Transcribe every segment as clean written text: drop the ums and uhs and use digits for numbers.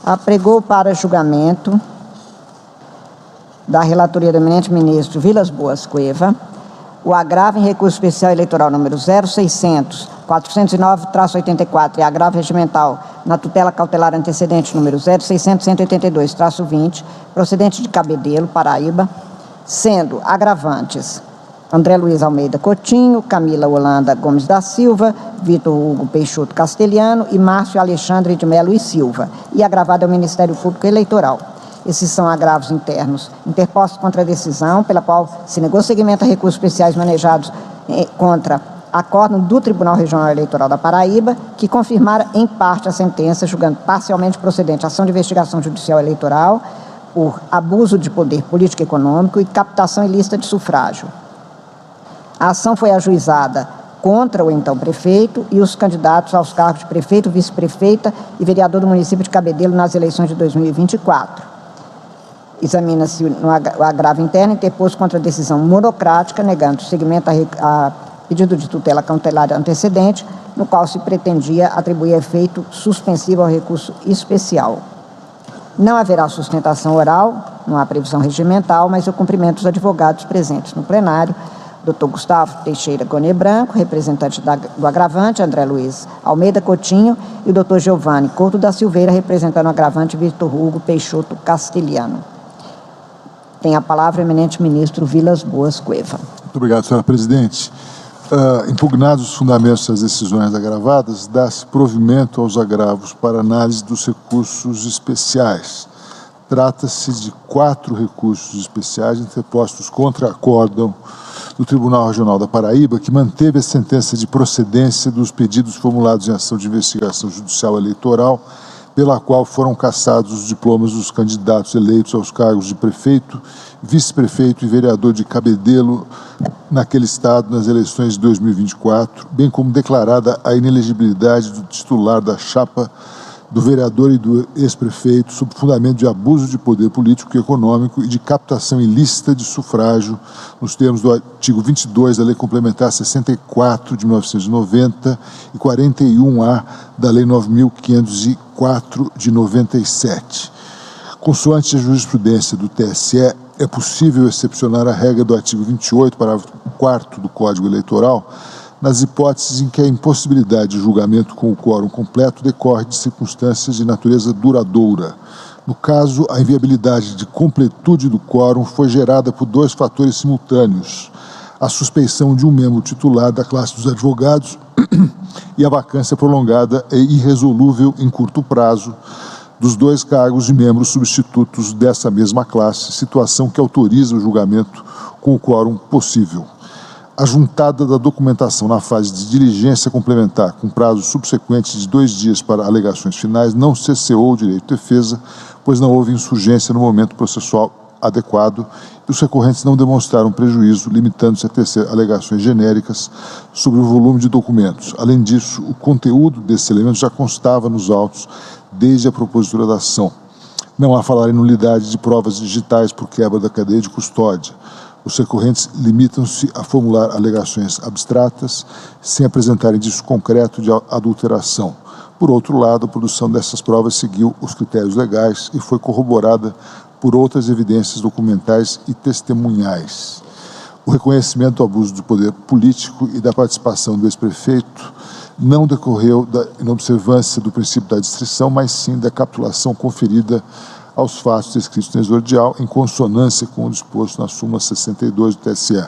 Apregou para julgamento da relatoria do eminente ministro Vilas Boas Cueva o agravo em recurso especial eleitoral número 0600-409-84 e agravo regimental na tutela cautelar antecedente número 0600-182-20, procedente de Cabedelo, Paraíba, sendo agravantes André Luiz Almeida Coutinho, Camila Holanda Gomes da Silva, Vitor Hugo Peixoto Castelhano e Márcio Alexandre de Melo e Silva, e agravado ao Ministério Público Eleitoral. Esses são agravos internos interpostos contra a decisão pela qual se negou seguimento a recursos especiais manejados contra acórdão do Tribunal Regional Eleitoral da Paraíba, que confirmara em parte a sentença, julgando parcialmente procedente a ação de investigação judicial eleitoral por abuso de poder político e econômico e captação ilícita de sufrágio. A ação foi ajuizada contra o então prefeito e os candidatos aos cargos de prefeito, vice-prefeita e vereador do município de Cabedelo nas eleições de 2024. Examina-se o agravo interno interposto contra a decisão monocrática, negando seguimento a pedido de tutela cautelar antecedente, no qual se pretendia atribuir efeito suspensivo ao recurso especial. Não haverá sustentação oral, não há previsão regimental, mas o cumprimento dos advogados presentes no plenário, Dr. Gustavo Teixeira Gonê Branco, representante do agravante, André Luiz Almeida Coutinho, e o Dr. Giovanni Couto da Silveira, representando o agravante, Vitor Hugo Peixoto Castelhano. Tem a palavra o eminente ministro Vilas Boas Cueva. Muito obrigado, senhora presidente. Impugnados os fundamentos das decisões agravadas, dá-se provimento aos agravos para análise dos recursos especiais. Trata-se de 4 recursos especiais interpostos contra acórdão do Tribunal Regional da Paraíba, que manteve a sentença de procedência dos pedidos formulados em ação de investigação judicial eleitoral, pela qual foram cassados os diplomas dos candidatos eleitos aos cargos de prefeito, vice-prefeito e vereador de Cabedelo naquele estado nas eleições de 2024, bem como declarada a inelegibilidade do titular da chapa do vereador e do ex-prefeito sob fundamento de abuso de poder político e econômico e de captação ilícita de sufrágio nos termos do artigo 22 da Lei Complementar 64 de 1990 e 41A da Lei 9.504 de 97. Consoante a jurisprudência do TSE, é possível excepcionar a regra do artigo 28, parágrafo 4º do Código Eleitoral, nas hipóteses em que a impossibilidade de julgamento com o quórum completo decorre de circunstâncias de natureza duradoura. No caso, a inviabilidade de completude do quórum foi gerada por 2 fatores simultâneos: a suspeição de um membro titular da classe dos advogados e a vacância prolongada e irresolúvel em curto prazo dos 2 cargos de membros substitutos dessa mesma classe, situação que autoriza o julgamento com o quórum possível. A juntada da documentação na fase de diligência complementar, com prazo subsequente de 2 dias para alegações finais, não cesseou o direito de defesa, pois não houve insurgência no momento processual adequado e os recorrentes não demonstraram prejuízo, limitando-se a tecer alegações genéricas sobre o volume de documentos. Além disso, o conteúdo desses elementos já constava nos autos desde a propositura da ação. Não há falar em nulidade de provas digitais por quebra da cadeia de custódia. Os recorrentes limitam-se a formular alegações abstratas, sem apresentar indício concreto de adulteração. Por outro lado, a produção dessas provas seguiu os critérios legais e foi corroborada por outras evidências documentais e testemunhais. O reconhecimento do abuso de poder político e da participação do ex-prefeito não decorreu da inobservância do princípio da distrição, mas sim da capitulação conferida aos fatos descritos no exordial, em consonância com o disposto na súmula 62 do TSE.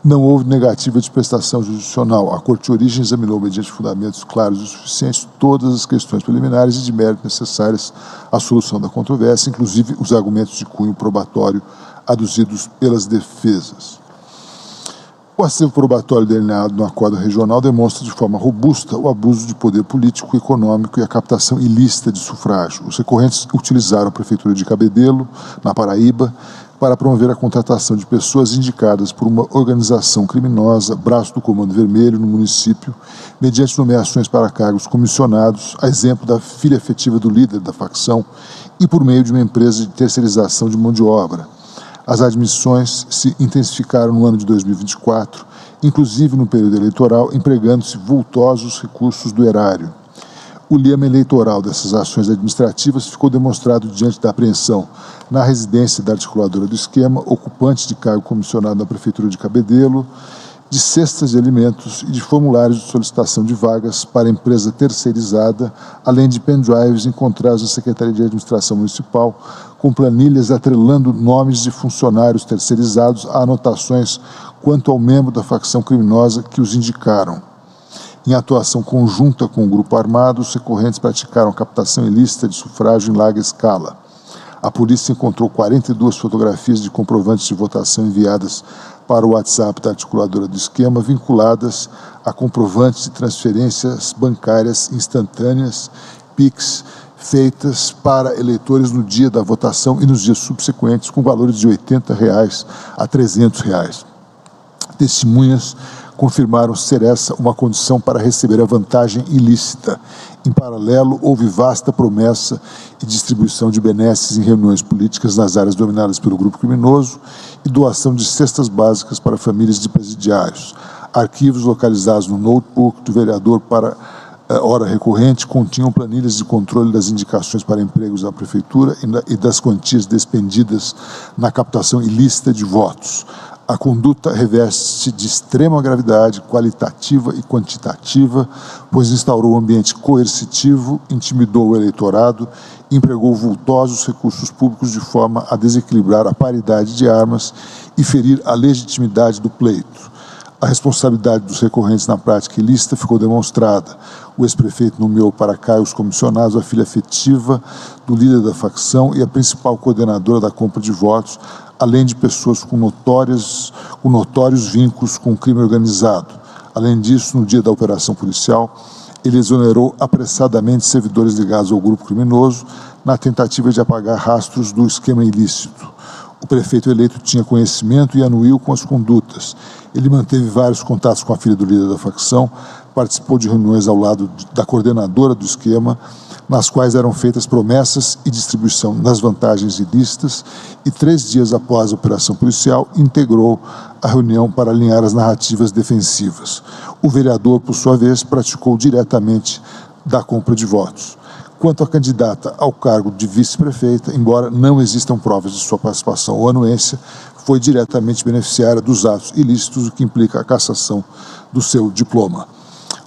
Não houve negativa de prestação jurisdicional. A Corte de Origem examinou, mediante fundamentos claros e suficientes, todas as questões preliminares e de mérito necessárias à solução da controvérsia, inclusive os argumentos de cunho probatório aduzidos pelas defesas. O acervo probatório delineado no acordo regional demonstra de forma robusta o abuso de poder político e econômico e a captação ilícita de sufrágio. Os recorrentes utilizaram a Prefeitura de Cabedelo, na Paraíba, para promover a contratação de pessoas indicadas por uma organização criminosa, braço do Comando Vermelho, no município, mediante nomeações para cargos comissionados, a exemplo da filha efetiva do líder da facção, e por meio de uma empresa de terceirização de mão de obra. As admissões se intensificaram no ano de 2024, inclusive no período eleitoral, empregando-se vultosos recursos do erário. O lema eleitoral dessas ações administrativas ficou demonstrado diante da apreensão na residência da articuladora do esquema, ocupante de cargo comissionado na Prefeitura de Cabedelo, de cestas de alimentos e de formulários de solicitação de vagas para empresa terceirizada, além de pendrives encontrados na Secretaria de Administração Municipal, com planilhas atrelando nomes de funcionários terceirizados a anotações quanto ao membro da facção criminosa que os indicaram. Em atuação conjunta com o grupo armado, os recorrentes praticaram a captação ilícita de sufrágio em larga escala. A polícia encontrou 42 fotografias de comprovantes de votação enviadas para o WhatsApp da articuladora do esquema, vinculadas a comprovantes de transferências bancárias instantâneas, PIX, feitas para eleitores no dia da votação e nos dias subsequentes, com valores de R$ 80 a R$ 300. Testemunhas confirmaram ser essa uma condição para receber a vantagem ilícita. Em paralelo, houve vasta promessa e distribuição de benesses em reuniões políticas nas áreas dominadas pelo grupo criminoso e doação de cestas básicas para famílias de presidiários. Arquivos localizados no notebook do vereador para hora recorrente continham planilhas de controle das indicações para empregos da Prefeitura e das quantias despendidas na captação ilícita de votos. A conduta reveste de extrema gravidade qualitativa e quantitativa, pois instaurou um ambiente coercitivo, intimidou o eleitorado, empregou vultosos recursos públicos de forma a desequilibrar a paridade de armas e ferir a legitimidade do pleito. A responsabilidade dos recorrentes na prática ilícita ficou demonstrada. O ex-prefeito nomeou para cá os comissionados a filha afetiva do líder da facção e a principal coordenadora da compra de votos, além de pessoas com notórios vínculos com o crime organizado. Além disso, no dia da operação policial, ele exonerou apressadamente servidores ligados ao grupo criminoso na tentativa de apagar rastros do esquema ilícito. O prefeito eleito tinha conhecimento e anuiu com as condutas. Ele manteve vários contatos com a filha do líder da facção, participou de reuniões ao lado da coordenadora do esquema, nas quais eram feitas promessas e distribuição das vantagens ilícitas, e 3 dias após a operação policial, integrou a reunião para alinhar as narrativas defensivas. O vereador, por sua vez, praticou diretamente da compra de votos. Quanto à candidata ao cargo de vice-prefeita, embora não existam provas de sua participação ou anuência, foi diretamente beneficiária dos atos ilícitos, o que implica a cassação do seu diploma.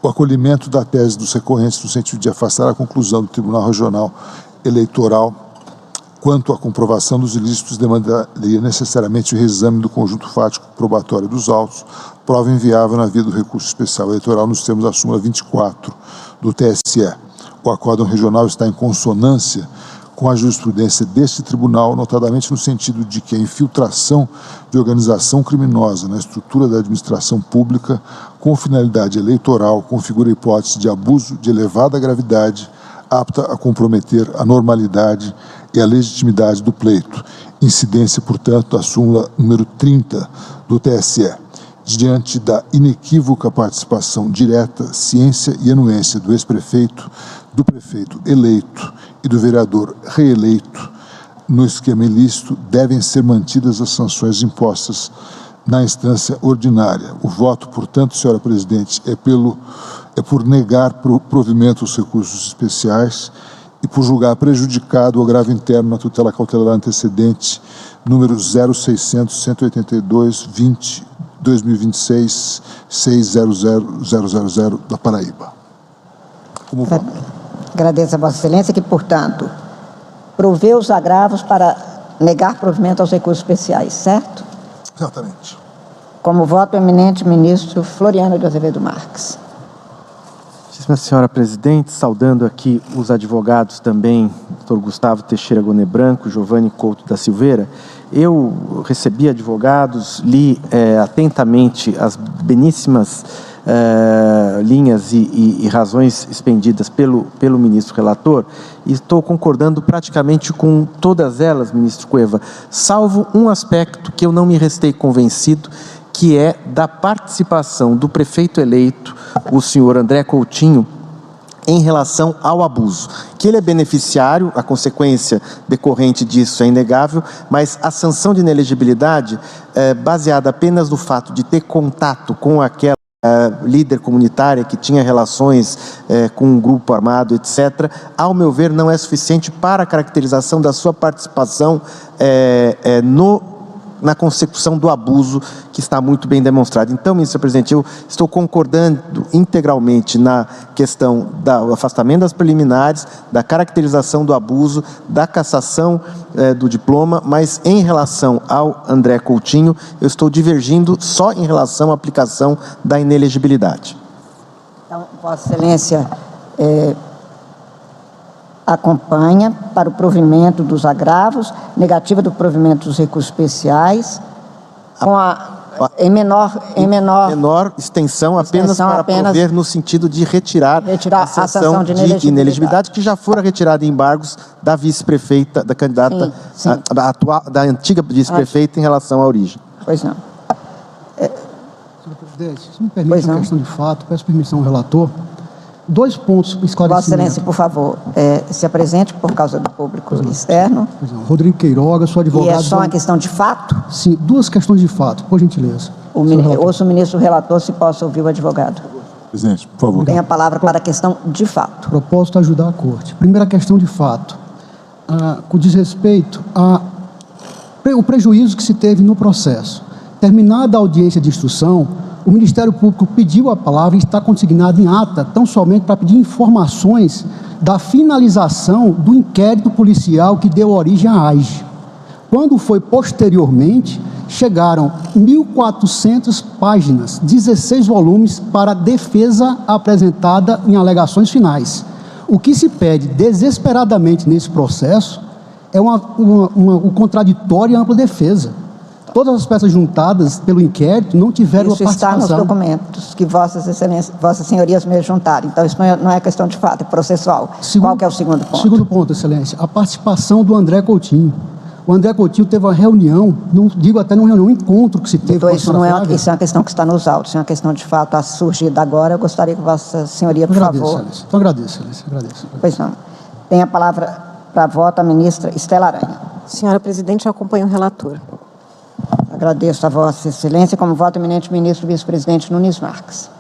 O acolhimento da tese dos recorrentes no sentido de afastar a conclusão do Tribunal Regional Eleitoral quanto à comprovação dos ilícitos demandaria necessariamente o reexame do conjunto fático probatório dos autos, prova inviável na via do recurso especial eleitoral nos termos da súmula 24 do TSE. O acórdão regional está em consonância com a jurisprudência deste tribunal, notadamente no sentido de que a infiltração de organização criminosa na estrutura da administração pública com finalidade eleitoral configura hipótese de abuso de elevada gravidade, apta a comprometer a normalidade e a legitimidade do pleito. Incidência, portanto, da súmula número 30 do TSE. Diante da inequívoca participação direta, ciência e anuência do ex-prefeito, do prefeito eleito e do vereador reeleito no esquema ilícito, devem ser mantidas as sanções impostas na instância ordinária. O voto, portanto, senhora presidente, é por negar provimento aos recursos especiais e por julgar prejudicado o agravo interno na tutela cautelar antecedente número 0600-182-20 2026 600000 da Paraíba. Como voto? Agradeço a Vossa Excelência que, portanto, proveu os agravos para negar provimento aos recursos especiais, certo? Exatamente. Como voto, o eminente ministro Floriano de Azevedo Marques. Senhora Presidente, saudando aqui os advogados também, Dr. Gustavo Teixeira Goné Branco, Giovanni Couto da Silveira. Eu recebi advogados, li atentamente as beníssimas linhas e razões expendidas pelo ministro relator e estou concordando praticamente com todas elas, ministro Cueva, salvo um aspecto que eu não me restei convencido, que é da participação do prefeito eleito, o senhor André Coutinho, em relação ao abuso. Que ele é beneficiário, a consequência decorrente disso é inegável, mas a sanção de inelegibilidade é baseada apenas no fato de ter contato com aquela líder comunitária que tinha relações com um grupo armado, etc., ao meu ver, não é suficiente para a caracterização da sua participação na consecução do abuso que está muito bem demonstrado. Então, ministro presidente, eu estou concordando integralmente na questão do afastamento das preliminares, da caracterização do abuso, da cassação do diploma, mas em relação ao André Coutinho, eu estou divergindo só em relação à aplicação da inelegibilidade. Então, Vossa Excelência acompanha para o provimento dos agravos, negativa do provimento dos recursos especiais, em menor extensão apenas para prover no sentido de retirar a sanção de inelegibilidade que já fora retirada em embargos da vice-prefeita, da candidata, da antiga vice-prefeita em relação à origem. Pois não. Senhor presidente, se me permite uma questão de fato, peço permissão ao relator. 2 pontos esclarecimentos. Vossa Excelência, por favor, se apresente por causa do público externo. Rodrigo Queiroga, sou advogado... E é só uma questão de fato? Sim, 2 questões de fato, por gentileza. Ouço o ministro relator, se possa ouvir o advogado. Presidente, por favor. Tem a palavra para a questão de fato. Propósito ajudar a Corte. Primeira questão de fato, com desrespeito ao prejuízo que se teve no processo. Terminada a audiência de instrução, o Ministério Público pediu a palavra e está consignado em ata, tão somente para pedir informações da finalização do inquérito policial que deu origem à AIGE. Quando foi posteriormente, chegaram 1.400 páginas, 16 volumes para defesa apresentada em alegações finais. O que se pede desesperadamente nesse processo é o contraditório e a ampla defesa. Todas as peças juntadas pelo inquérito não tiveram isso a participação. Isso está nos documentos que Vossas Senhorias me juntaram. Então, isso não é questão de fato, é processual. Qual que é o segundo ponto? Segundo ponto, Excelência, a participação do André Coutinho. O André Coutinho teve uma reunião, não digo até numa reunião, um encontro que se teve com a senhora Flávia. Isso é uma questão que está nos autos, é uma questão de fato a surgir agora. Eu gostaria que Vossa Senhoria, por favor... Excelência. Então, agradeço, Excelência. Agradeço. Pois não. Tem a palavra para voto a ministra Estela Aranha. Senhora Presidente, eu acompanho o relator. Agradeço a Vossa Excelência. Como voto eminente ministro vice-presidente Nunes Marques.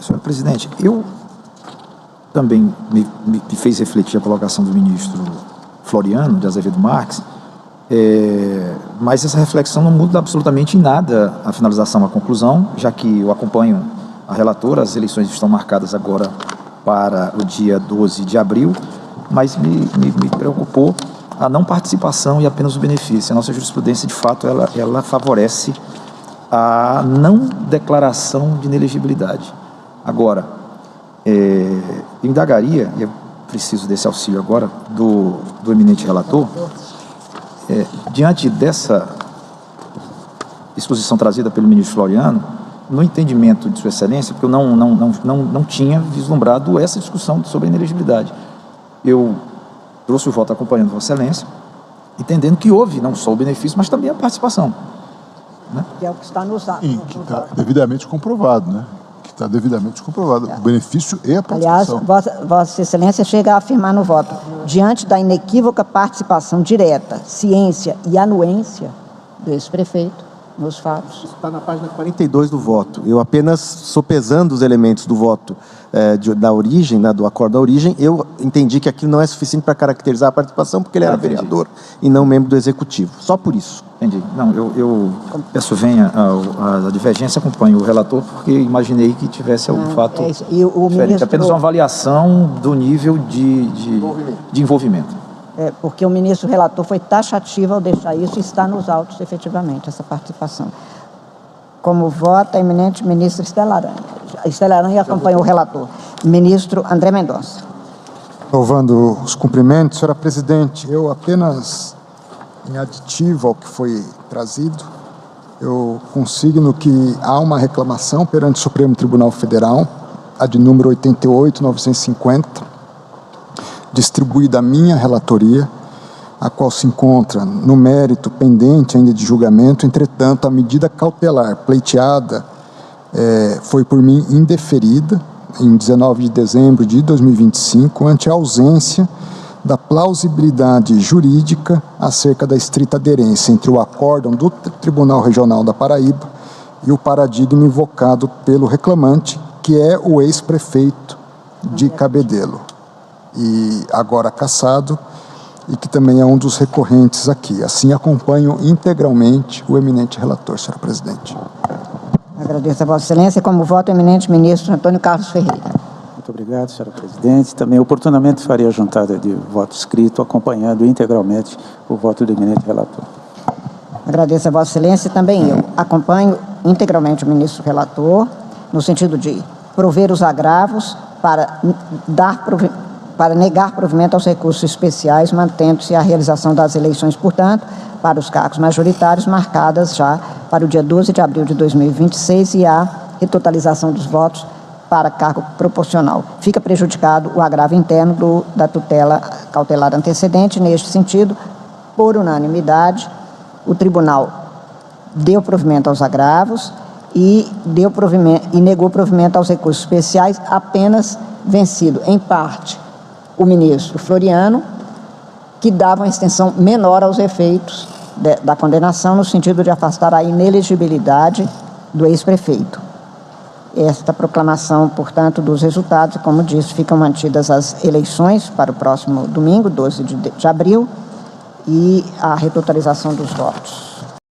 Senhor presidente, eu também me fez refletir a colocação do ministro Floriano de Azevedo Marques, mas essa reflexão não muda absolutamente em nada a finalização, a conclusão, já que eu acompanho a relatora, as eleições estão marcadas agora para o dia 12 de abril, mas me preocupou a não participação e apenas o benefício. A nossa jurisprudência, de fato, ela favorece a não declaração de inelegibilidade. Agora, eu indagaria, e eu preciso desse auxílio agora, do eminente relator, diante dessa exposição trazida pelo ministro Floriano, no entendimento de Sua Excelência, porque eu não tinha vislumbrado essa discussão sobre a inelegibilidade. Eu trouxe o voto acompanhando Vossa Excelência, entendendo que houve não só o benefício, mas também a participação. Né? Que é o que está nos atos. Que está devidamente comprovado, né? Que está devidamente comprovado. O benefício e a participação. Aliás, Vossa Excelência chega a afirmar no voto, diante da inequívoca participação direta, ciência e anuência do ex-prefeito nos fatos. Está na página 42 do voto. Eu apenas sopesando os elementos do voto da origem, né, do acordo da origem, eu entendi que aquilo não é suficiente para caracterizar a participação, porque ele era vereador e não membro do executivo. Só por isso. Entendi. Não, eu peço venha a divergência, acompanho o relator, porque imaginei que tivesse algum fato diferente. Apenas uma avaliação do nível de envolvimento. Porque o ministro relator foi taxativo ao deixar isso e está nos autos, efetivamente, essa participação. Como vota a eminente ministra Estela Aranha. Estela Aranha acompanhou o relator. Ministro André Mendonça. Louvando os cumprimentos, senhora presidente, eu apenas, em aditivo ao que foi trazido, eu consigno que há uma reclamação perante o Supremo Tribunal Federal, a de número 88.950, distribuída à minha relatoria, a qual se encontra no mérito pendente ainda de julgamento. Entretanto, a medida cautelar pleiteada foi por mim indeferida em 19 de dezembro de 2025, ante a ausência da plausibilidade jurídica acerca da estrita aderência entre o acórdão do Tribunal Regional da Paraíba e o paradigma invocado pelo reclamante, que é o ex-prefeito de Cabedelo, e agora cassado, e que também é um dos recorrentes aqui. Assim, acompanho integralmente o eminente relator, senhora presidente. Agradeço a Vossa Excelência. Como voto, o eminente ministro Antônio Carlos Ferreira. Muito obrigado, senhora presidente. Também, oportunamente, faria a juntada de voto escrito, acompanhando integralmente o voto do eminente relator. Agradeço a Vossa Excelência. Também eu acompanho integralmente o ministro relator, no sentido de prover os agravos para negar provimento aos recursos especiais, mantendo-se a realização das eleições, portanto, para os cargos majoritários, marcadas já para o dia 12 de abril de 2026, e a retotalização dos votos para cargo proporcional. Fica prejudicado o agravo interno da tutela cautelar antecedente. Neste sentido, por unanimidade, o tribunal deu provimento aos agravos e negou provimento aos recursos especiais, apenas vencido, em parte, o ministro Floriano, que dava uma extensão menor aos efeitos da condenação, no sentido de afastar a inelegibilidade do ex-prefeito. Esta proclamação, portanto, dos resultados, como disse, ficam mantidas as eleições para o próximo domingo, 12 de abril, e a retotalização dos votos.